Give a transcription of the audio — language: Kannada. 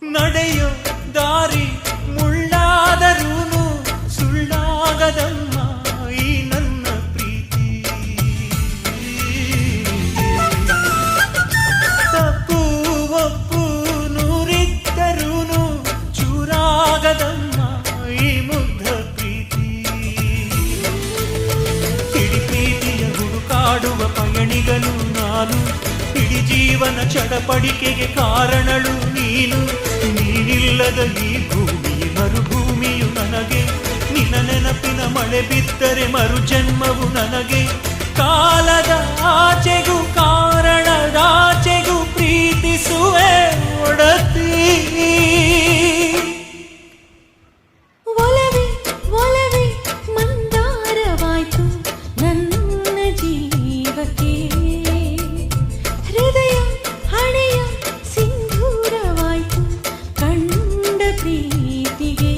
ನಡೆಯೋ ದಾರಿ ಮುಳ್ಳಾದರೂನು ಸುಳ್ಳಾಗದಮ್ಮ ಈ ನನ್ನ ಪ್ರೀತಿ. ತಪ್ಪು ಒಪ್ಪು ನೂರಿದ್ದರೂನು ಚೂರಾಗದಮ್ಮ ಈ ಮುಗ್ಧ ಪ್ರೀತಿ. ಇಡೀ ಪ್ರೀತಿಯ ಹುಡುಕಾಡುವ ಪಯಣಿಗನು ನಾನು, ಇಡೀ ಜೀವನ ಚಡಪಡಿಕೆಗೆ ಕಾರಣಳು ನೀನು. ನೀನಿಲ್ಲದ ಈ ಭೂಮಿ ಮರುಭೂಮಿಯು ನನಗೆ, ನಿನ್ನ ನೆನಪಿನ ಮಳೆ ಬಿದ್ದರೆ ಮರು ಜನ್ಮವು ನನಗೆ. ಕಾಲದ ಆಚೆಗೂ ಕಾರಣದಾಚೆಗೂ ಪ್ರೀತಿಸುವೆ ಒಡತಿ. ಒಲವೇ ಒಲವೇ ಮಂದಾರವಾಯ್ತು ನನ್ನ ಜೀವಕ್ಕೆ, ಹೃದಯ ಹಣೆಯ ಸಿಂಧೂರವಾಯ್ತು ಕಂಡ ಪ್ರೀತಿಗೆ.